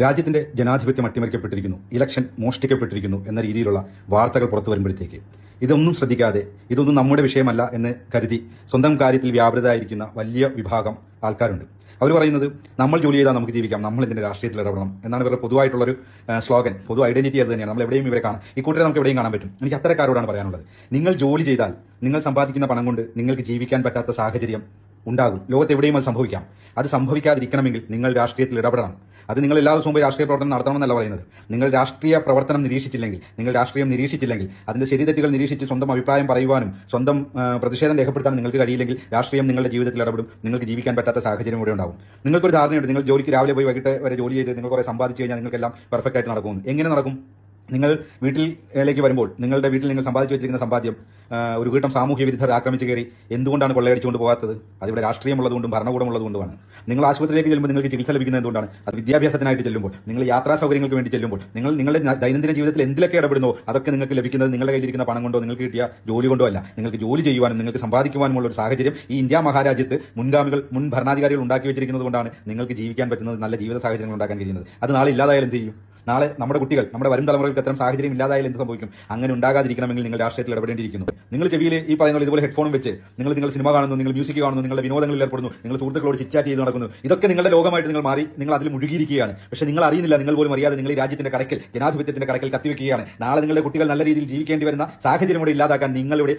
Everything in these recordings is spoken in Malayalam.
രാജ്യത്തിന്റെ ജനാധിപത്യം അട്ടിമറിക്കപ്പെട്ടിരിക്കുന്നു, ഇലക്ഷൻ മോഷ്ടിക്കപ്പെട്ടിരിക്കുന്നു എന്ന രീതിയിലുള്ള വാർത്തകൾ പുറത്തു വരുമ്പോഴത്തേക്ക് ഇതൊന്നും ശ്രദ്ധിക്കാതെ ഇതൊന്നും നമ്മുടെ വിഷയമല്ല എന്ന് കരുതി സ്വന്തം കാര്യത്തിൽ വ്യാപൃതരായിരിക്കുന്ന വലിയ വിഭാഗം ആൾക്കാരുണ്ട്. അവർ പറയുന്നത് നമ്മൾ ജോലി ചെയ്താൽ നമുക്ക് ജീവിക്കാം, നമ്മൾ ഇതിന്റെ രാഷ്ട്രീയത്തിൽ ഇടപെടണം എന്നാണ് ഇവരുടെ പൊതുവായിട്ടുള്ളൊരു സ്ലോഗൻ, പൊതു ഐഡന്റിറ്റി അത് തന്നെയാണ്. നമ്മൾ എവിടെയും ഇവരെ കാണാം, ഈ കൂട്ടരെ നമുക്ക് എവിടെയും കാണാൻ പറ്റും. എനിക്ക് അത്തരക്കാരോടാണ് പറയാനുള്ളത്. നിങ്ങൾ ജോലി ചെയ്താൽ നിങ്ങൾ സമ്പാദിക്കുന്ന പണം കൊണ്ട് നിങ്ങൾക്ക് ജീവിക്കാൻ പറ്റാത്ത സാഹചര്യം ഉണ്ടാകും. ലോകത്ത് എവിടെയും അത് സംഭവിക്കാം. അത് സംഭവിക്കാതിരിക്കണമെങ്കിൽ നിങ്ങൾ രാഷ്ട്രീയത്തിൽ ഇടപെടണം. അത് നിങ്ങൾ എല്ലാ ദിവസവും പോയി രാഷ്ട്രീയ പ്രവർത്തനം നടത്തണമെന്നല്ല പറയുന്നത്. നിങ്ങൾ രാഷ്ട്രീയ പ്രവർത്തനം നിരീക്ഷിച്ചില്ലെങ്കിൽ, നിങ്ങൾ രാഷ്ട്രീയം നിരീക്ഷിച്ചില്ലെങ്കിൽ, അതിന്റെ ശരിതെറ്റുകൾ നിരീക്ഷിച്ച് സ്വന്തം അഭിപ്രായം പറയുവാനും സ്വന്തം പ്രതിഷേധം രേഖപ്പെടുത്താനും നിങ്ങൾക്ക് കഴിയില്ലെങ്കിൽ രാഷ്ട്രീയം നിങ്ങളുടെ ജീവിതത്തിൽ ഇടപെടും. നിങ്ങൾക്ക് ജീവിക്കാൻ പറ്റാത്ത സാഹചര്യം ഇവിടെ ഉണ്ടാകും. നിങ്ങൾക്കൊരു ധാരണയുണ്ട്, നിങ്ങൾ ജോലിക്ക് രാവിലെ പോയി വൈകിട്ട് വരെ ജോലി ചെയ്ത് നിങ്ങൾ കുറെ സമ്പാദിച്ചു കഴിഞ്ഞാൽ നിങ്ങൾക്കെല്ലാം പെർഫെക്റ്റ് ആയിട്ട് നടക്കും. എങ്ങനെ നടക്കും? നിങ്ങൾ വീട്ടിലേക്ക് വരുമ്പോൾ നിങ്ങളുടെ വീട്ടിൽ നിങ്ങൾ സമ്പാദിച്ചു വെച്ചിരിക്കുന്ന സമ്പാദ്യം ഒരു കൂട്ടം സാമൂഹ്യ വിരുദ്ധർ ആക്രമിച്ച് കയറി എന്തുകൊണ്ടാണ് കൊള്ളയടിച്ചുകൊണ്ട് പോകാത്തത്? അതിവിടെ രാഷ്ട്രീയമുള്ളതുകൊണ്ടും ഭരണകൂടമുള്ളതുകൊണ്ടുമാണ്. നിങ്ങൾ ആശുപത്രിയിലേക്ക് ചെല്ലുമ്പോൾ നിങ്ങൾക്ക് ചികിത്സ ലഭിക്കുന്നത് എന്തുകൊണ്ടാണ്? അത് വിദ്യാഭ്യാസത്തിനായിട്ട് ചെല്ലുമ്പോൾ, നിങ്ങൾ യാത്രാ സൗകര്യങ്ങൾക്ക് വേണ്ടി ചെല്ലുമ്പോൾ, നിങ്ങളുടെ ദൈനംദിന ജീവിതത്തിൽ എന്തിലൊക്കെ ഇടപെടുന്നോ അതൊക്കെ നിങ്ങൾക്ക് ലഭിക്കുന്നത് നിങ്ങളുടെ കയ്യിലിരിക്കുന്ന പണം കൊണ്ടോ നിങ്ങൾക്ക് കിട്ടിയ ജോലി കൊണ്ടോ അല്ല. നിങ്ങൾക്ക് ജോലി ചെയ്യുവാനും നിങ്ങൾക്ക് സമ്പാദിക്കുവാനുമുള്ള ഒരു സാഹചര്യം ഈ ഇന്ത്യ മഹാരാജ്യത്ത് മുൻ ഭരണാധികാരികൾ ഉണ്ടാക്കി വെച്ചിരിക്കുന്നത് കൊണ്ടാണ് നിങ്ങൾക്ക് ജീവിക്കാൻ പറ്റുന്നത്, നല്ല ജീവിത സാഹചര്യങ്ങൾ ഉണ്ടാക്കാൻ കഴിയുന്നത്. അത് നാളെ ഇല്ലാതായാൽ എന്ത് ചെയ്യും? നാളെ നമ്മുടെ കുട്ടികൾ, നമ്മുടെ വരും തലമുറകൾക്ക് അത്തരം സാഹചര്യം ഇല്ലാതായാൽ എന്ത് സംഭവിക്കും? അങ്ങനെ ഉണ്ടാകാതിരിക്കണമെങ്കിൽ നിങ്ങൾ രാഷ്ട്രീയത്തിൽ ഇടപെടേണ്ടിയിരിക്കുന്നു. നിങ്ങൾ ചെവിയിൽ ഈ പറയുന്ന ഇതുപോലെ ഹെഡ്ഫോണും വെച്ച് നിങ്ങൾ സിനിമ കാണുന്നു, നിങ്ങൾ മ്യൂസിക് കാണുന്നു, നിങ്ങളുടെ വിനോദങ്ങളിൽ ഏർപ്പെടുന്നു, നിങ്ങൾ സുഹൃത്തുക്കളോട് ചിറ്റാറ്റ് ചെയ്ത് നടക്കുന്നു. ഇതൊക്കെ നിങ്ങളുടെ ലോകമായിട്ട് നിങ്ങൾ മാറി, നിങ്ങൾ അതിൽ മുഴുകിയിരിക്കുകയാണ്. പക്ഷേ നിങ്ങൾ അറിയുന്നില്ല, നിങ്ങൾ പോലും അറിയാതെ നിങ്ങൾ ഈ രാജ്യത്തിന്റെ കടക്കൽ, ജനാധിപത്യത്തിന്റെ കടക്കൽ കത്തിവെക്കുകയാണ്. നാളെ നിങ്ങളുടെ കുട്ടികൾ നല്ല രീതിയിൽ ജീവിക്കേണ്ടി വരുന്ന സാഹചര്യം കൂടെ ഇല്ലാതാക്കാൻ നിങ്ങളുടെ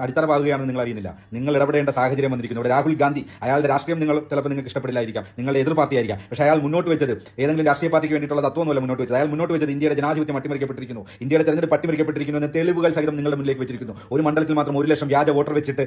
അടിത്തറവാകുകയാണെന്ന് നിങ്ങൾ അറിയുന്നില്ല. നിങ്ങൾ ഇടപെടേണ്ട സാഹചര്യം വന്നിരിക്കുന്നു. ഇവിടെ രാഹുൽ ഗാന്ധി, അയാളുടെ രാഷ്ട്രീയം ചിലപ്പോൾ നിങ്ങൾക്ക് ഇഷ്ടപ്പെടില്ലായിരിക്കാം, നിങ്ങളുടെ എതിർ പാർട്ടിയായിരിക്കാം. പക്ഷേ അയാൾ മുന്നോട്ട് വെച്ചത് ഏതെങ്കിലും രാഷ്ട്രീയ പാർട്ടിക്ക് വേണ്ടിയിട്ടുള്ള തത്വമൊന്നുമല്ല മുന്നോട്ട് വെച്ചത്. അയാൾ മുന്നോട്ട് വെച്ചത് ഇന്ത്യയുടെ ജനാധിപത്യം അട്ടിമറിക്കപ്പെട്ടിരിക്കുന്നു, ഇന്ത്യയുടെ തെരഞ്ഞെടുപ്പ് അട്ടിമറിക്കപ്പെട്ടിരിക്കുന്നു എന്ന തെളിവുകൾ സഹിതം നിങ്ങളുടെ മുന്നിലേക്ക് വെച്ചിരിക്കുന്നു. ഒരു മണ്ഡലത്തിൽ മാത്രം 1 ലക്ഷം വ്യാജ വോട്ടർ വെച്ചിട്ട്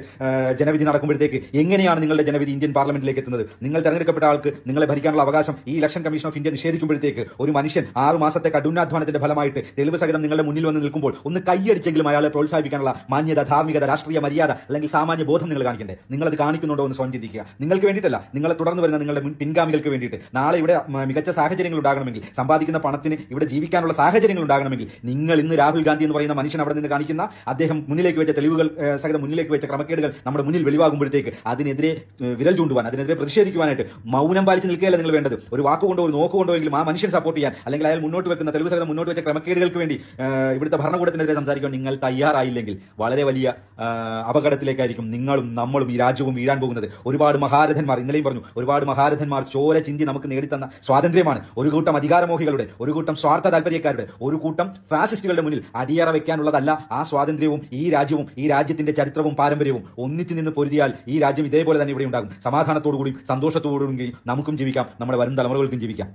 ജനവിധി നടക്കുമ്പോഴത്തേക്ക് എങ്ങനെയാണ് നിങ്ങളുടെ ജനവിധി ഇന്ത്യൻ പാർലമെന്റിലേക്ക് എത്തുന്നത്? നിങ്ങൾ തെരഞ്ഞെടുക്കപ്പെട്ട ആൾക്ക് നിങ്ങളെ ഭരിക്കാനുള്ള അവകാശം ഈ ഇലക്ഷൻ കമ്മീഷൻ ഓഫ് ഇന്ത്യ നിഷേധിക്കുമ്പോഴത്തേക്ക് ഒരു മനുഷ്യൻ 6 മാസത്തെ കഠിനാധ്വാനത്തിന്റെ ഫലമായിട്ട് തെളിവ് സഹിതം നിങ്ങളുടെ മുന്നിൽ വന്ന് നിൽക്കുമ്പോൾ ഒന്ന് കൈയടിച്ചെങ്കിലും അയാളെ പ്രോത്സാഹിപ്പിക്കാനുള്ള മാന്യത, ധാർമ്മികത, രാഷ്ട്രീയ മര്യാദ അല്ലെങ്കിൽ സാമാന്യ ബോധം നിങ്ങൾ കാണിക്കണ്ടേ? നിങ്ങളത് കാണിക്കുന്നുണ്ടോ എന്ന് സ്വയം ചിന്തിക്കുക. നിങ്ങൾക്ക് വേണ്ടിയിട്ടല്ല, നിങ്ങളെ തുടർന്ന് വരുന്ന നിങ്ങളുടെ പിൻഗാമികൾക്ക് വേണ്ടിയിട്ട്. നാളെ ഇവിടെ മികച്ച സാഹചര്യങ്ങൾ ഉണ്ടാകണമെങ്കിൽ, സമ്പാദിക്കുന്ന പണത്തിന് ഇവിടെ ജീവിക്കാനുള്ള സാഹചര്യങ്ങൾ ഉണ്ടാകണമെങ്കിൽ നിങ്ങൾ ഇന്ന് രാഹുൽ ഗാന്ധി എന്ന് പറയുന്ന മനുഷ്യൻ അവിടെ നിന്ന് കാണിക്കുന്ന, അദ്ദേഹം മുന്നിലേക്ക് വെച്ച തെളിവുകൾ സഹിതം മുന്നിലേക്ക് വെച്ച ക്രമക്കേടുകൾ നമ്മുടെ മുന്നിൽ വെളിവാകുമ്പോഴത്തേക്ക് അതിനെതിരെ വിരൽ ചൂണ്ടുവാൻ, അതിനെതിരെ പ്രതിഷേധിക്കുവാനായിട്ട് മൗനം പാലിച്ച് നിൽക്കുകയല്ല നിങ്ങൾ വേണ്ടത്. ഒരു വാക്കുകൊണ്ടോ ഒരു നോക്കുകൊണ്ടോ എങ്കിലും ആ മനുഷ്യൻ സപ്പോർട്ട് ചെയ്യാൻ, അല്ലെങ്കിൽ അയാൾ മുന്നോട്ട് വെക്കുന്ന തെളിവ് സഹിതം മുന്നോട്ട് വെച്ച ക്രമക്കേടുകൾക്ക് വേണ്ടി ഇവിടുത്തെ ഭരണകൂടത്തിനെതിരെ സംസാരിക്കാൻ നിങ്ങൾ തയ്യാറായില്ലെങ്കിൽ വളരെ വലിയ അപകടത്തിലേക്കായിരിക്കും നിങ്ങളും നമ്മളും ഈ രാജ്യവും വീഴാൻ പോകുന്നത്. ഒരുപാട് മഹാരഥന്മാർ, ഇന്നലെയും പറഞ്ഞു, ഒരുപാട് മഹാരഥന്മാർ ചോര ചിന്തി നമുക്ക് നേടിത്തന്ന സ്വാതന്ത്ര്യമാണ് ഒരു കൂട്ടം അധികാരമോഹികളുടെ, ഒരു കൂട്ടം സ്വാർത്ഥ താല്പര്യക്കാരുടെ, ഒരു കൂട്ടം ഫാസിസ്റ്റുകളുടെ മുന്നിൽ അടിയറ വെക്കാനുള്ളതല്ല ആ സ്വാതന്ത്ര്യവും ഈ രാജ്യവും ഈ രാജ്യത്തിന്റെ ചരിത്രവും പാരമ്പര്യവും. ഒന്നിച്ചു നിന്ന് പൊരുതിയാൽ ഈ രാജ്യം ഇതേപോലെ തന്നെ ഇവിടെ ഉണ്ടാകും. സമാധാനത്തോടുകൂടിയും സന്തോഷത്തോടുകൂടിയും നമുക്കും ജീവിക്കാം, നമ്മുടെ വരും തലമുറകൾക്കും ജീവിക്കാം.